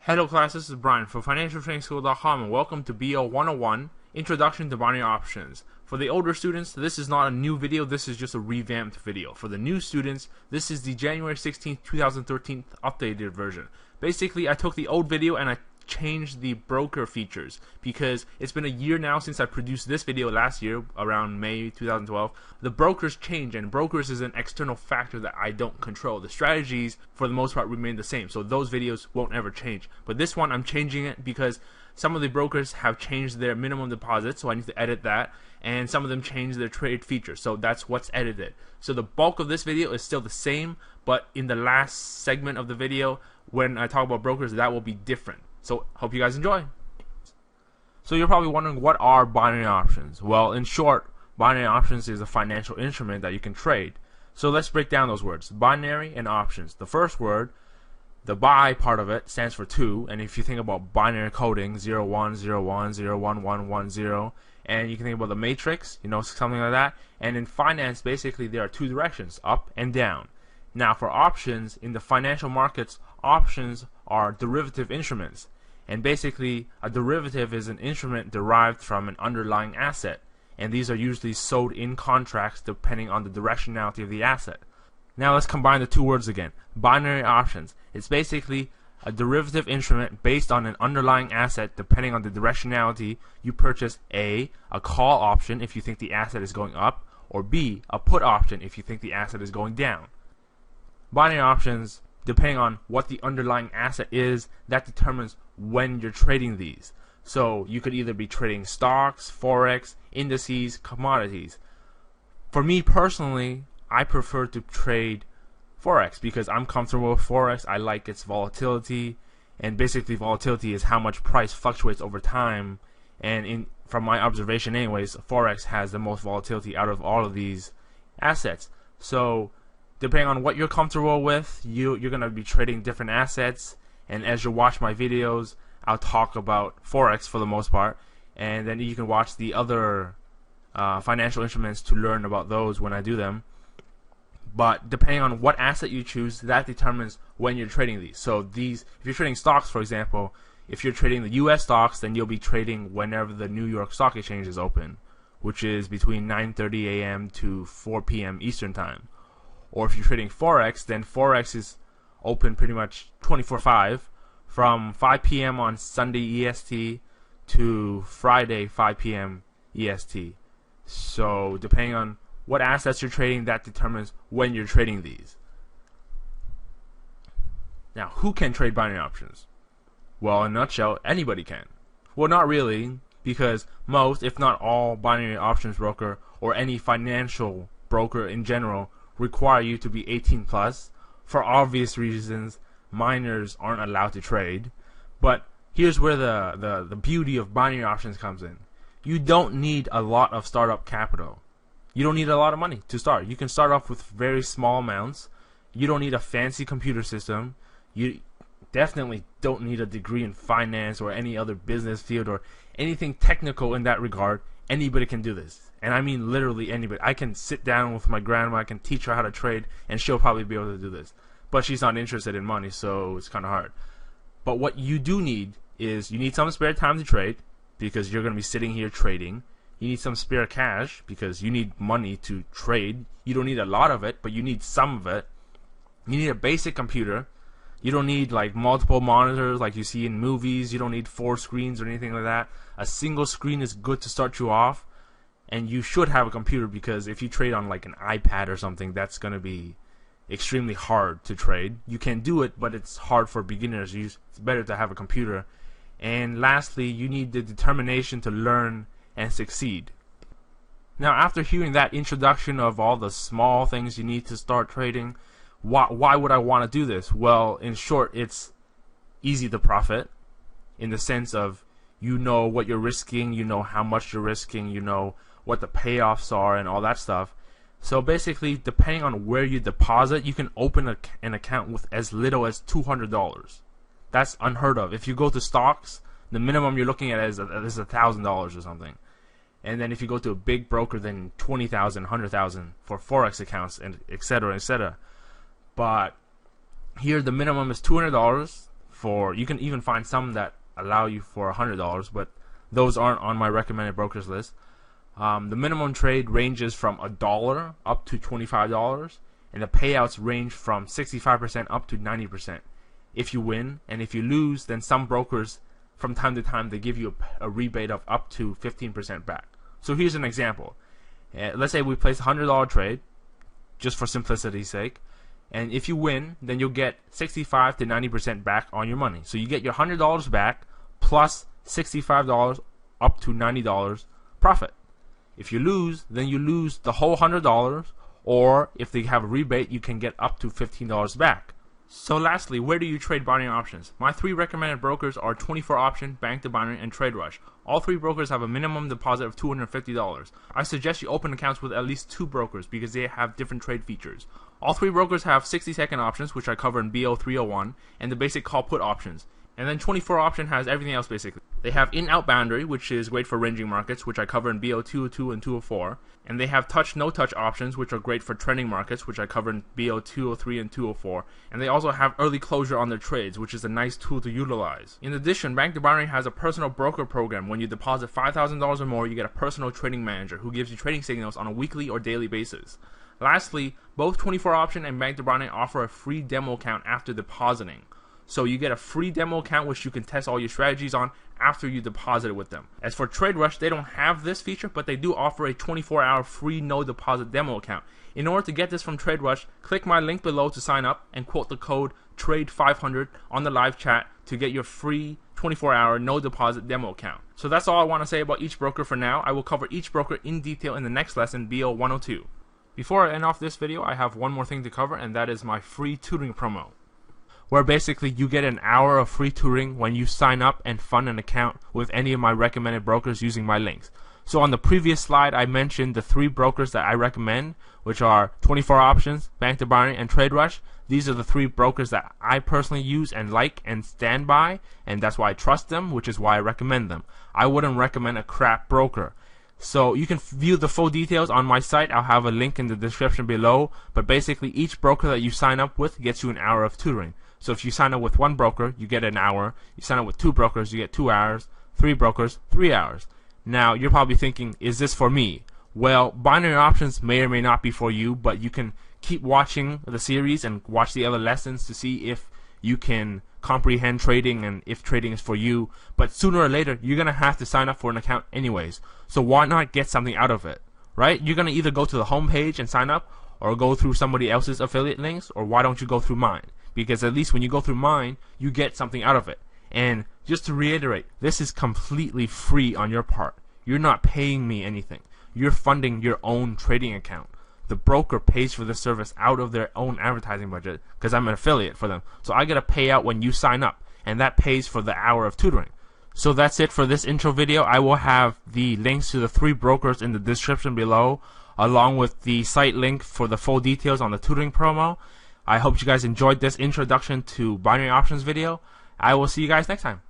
Hello class, this is Brian for financialtrainingschool.com and welcome to BO101, Introduction to Binary Options. For the older students, this is not a new video, this is just a revamped video. For the new students, this is the January 16th, 2013 updated version. Basically, I took the old video and I changed the broker features because it's been a year now since I produced this video last year, around May 2012. The brokers change, and brokers is an external factor that I don't control. The strategies, for the most part, remain the same, so those videos won't ever change. But this one, I'm changing it because some of the brokers have changed their minimum deposit, so I need to edit that, and some of them changed their trade features, so that's what's edited. So the bulk of this video is still the same, but in the last segment of the video, when I talk about brokers, that will be different. So, hope you guys enjoy. So you're probably wondering, what are binary options? Well, in short, binary options is a financial instrument that you can trade. So let's break down those words, binary and options. The first word, the bi part of it, stands for 2, and if you think about binary coding, 0, 1, 0, 1, 0, 1, 1, 1, 0, and you can think about the matrix, something like that. And in finance, basically, there are two directions, up and down. Now, for options, in the financial markets, options are derivative instruments. And basically, a derivative is an instrument derived from an underlying asset. And these are usually sold in contracts depending on the directionality of the asset. Now let's combine the two words again. Binary options. It's basically a derivative instrument based on an underlying asset depending on the directionality. You purchase A call option if you think the asset is going up, or B, a put option if you think the asset is going down. Binary options, depending on what the underlying asset is, that determines when you're trading these. So you could either be trading stocks, forex, indices, commodities. For me personally, I prefer to trade forex because I'm comfortable with forex. I like its volatility, and basically volatility is how much price fluctuates over time, and from my observation anyways, forex has the most volatility out of all of these assets. So depending on what you're comfortable with, you're going to be trading different assets. And as you watch my videos, I'll talk about forex for the most part, and then you can watch the other financial instruments to learn about those when I do them. But depending on what asset you choose, that determines when you're trading these. So if you're trading stocks, for example, if you're trading the US stocks, then you'll be trading whenever the New York Stock Exchange is open, which is between 9:30 a.m. to 4 p.m. Eastern Time. Or if you're trading forex, then forex is open pretty much 24/5 from 5 p.m. on Sunday EST to Friday 5 p.m. EST. So depending on what assets you're trading, that determines when you're trading these. Now, who can trade binary options? Well, in a nutshell, anybody can. Well, not really, because most, if not all, binary options broker or any financial broker in general require you to be 18 plus. For obvious reasons, minors aren't allowed to trade. But here's where the beauty of binary options comes in. You don't need a lot of startup capital. You don't need a lot of money to start. You can start off with very small amounts. You don't need a fancy computer system. You definitely don't need a degree in finance or any other business field or anything technical in that regard. Anybody can do this. And I mean literally anybody. I can sit down with my grandma, I can teach her how to trade, and she'll probably be able to do this. But she's not interested in money, so it's kind of hard. But what you do need is, you need some spare time to trade, because you're going to be sitting here trading. You need some spare cash, because you need money to trade. You don't need a lot of it, but you need some of it. You need a basic computer. You don't need like multiple monitors like you see in movies. You don't need 4 screens or anything like that. A single screen is good to start you off. And you should have a computer, because if you trade on like an iPad or something, that's going to be extremely hard to trade. You can do it, but it's hard for beginners. It's better to have a computer. And lastly, you need the determination to learn and succeed. Now, after hearing that introduction of all the small things you need to start trading, why would I want to do this? Well, in short, it's easy to profit, in the sense of you know what you're risking, you know how much you're risking, you know what the payoffs are and all that stuff. So basically, depending on where you deposit, you can open an account with as little as $200. That's unheard of. If you go to stocks, the minimum you're looking at is $1,000 or something. And then if you go to a big broker, then $20,000, $100,000 for forex accounts, and etc., etc. But here the minimum is $200 for, you can even find some that allow you for $100, but those aren't on my recommended brokers list. The minimum trade ranges from $1 up to $25, and the payouts range from 65% up to 90% if you win. And if you lose, then some brokers from time to time they give you a rebate of up to 15% back. So here's an example. Let's say we place a $100 trade, just for simplicity's sake, and if you win, then you'll get 65 to 90% back on your money. So you get your $100 back plus $65 up to $90 profit. If you lose, then you lose the whole $100, or if they have a rebate, you can get up to $15 back. So lastly, where do you trade binary options? My 3 recommended brokers are 24 Option, Bank to Binary, and Trade Rush. All 3 brokers have a minimum deposit of $250. I suggest you open accounts with at least 2 brokers because they have different trade features. All 3 brokers have 60-second options, which I cover in BO101, and the basic call put options. And then 24 Option has everything else basically. They have in-out boundary, which is great for ranging markets, which I cover in BO202 and 204. And they have touch, no-touch options, which are great for trending markets, which I cover in BO203 and 204. And they also have early closure on their trades, which is a nice tool to utilize. In addition, Bank to Binary has a personal broker program. When you deposit $5,000 or more, you get a personal trading manager who gives you trading signals on a weekly or daily basis. Lastly, both 24 Option and Bank to Binary offer a free demo account after depositing. So you get a free demo account which you can test all your strategies on after you deposit it with them. As for Trade Rush, they don't have this feature, but they do offer a 24-hour free no deposit demo account. In order to get this from Trade Rush, click my link below to sign up and quote the code TRADE500 on the live chat to get your free 24-hour no deposit demo account. So that's all I want to say about each broker for now. I will cover each broker in detail in the next lesson, BO102. Before I end off this video, I have one more thing to cover, and that is my free tutoring promo, where basically you get an hour of free tutoring when you sign up and fund an account with any of my recommended brokers using my links. So on the previous slide, I mentioned the 3 brokers that I recommend, which are 24 Options, Bank to Binary, and Trade Rush. These are the 3 brokers that I personally use and like and stand by, and that's why I trust them, which is why I recommend them. I wouldn't recommend a crap broker. So you can view the full details on my site. I'll have a link in the description below, but basically each broker that you sign up with gets you an hour of tutoring. So if you sign up with 1 broker, you get an hour. You sign up with 2 brokers, you get 2 hours. 3 brokers, 3 hours. Now, you're probably thinking, is this for me? Well, binary options may or may not be for you, but you can keep watching the series and watch the other lessons to see if you can comprehend trading and if trading is for you. But sooner or later, you're going to have to sign up for an account anyways. So why not get something out of it, right? You're going to either go to the home page and sign up, or go through somebody else's affiliate links, or why don't you go through mine? Because at least when you go through mine, you get something out of it. And just to reiterate, this is completely free on your part. You're not paying me anything. You're funding your own trading account. The broker pays for the service out of their own advertising budget because I'm an affiliate for them. So I get a payout when you sign up, and that pays for the hour of tutoring. So that's it for this intro video. I will have the links to the 3 brokers in the description below, along with the site link for the full details on the tutoring promo. I hope you guys enjoyed this introduction to binary options video. I will see you guys next time.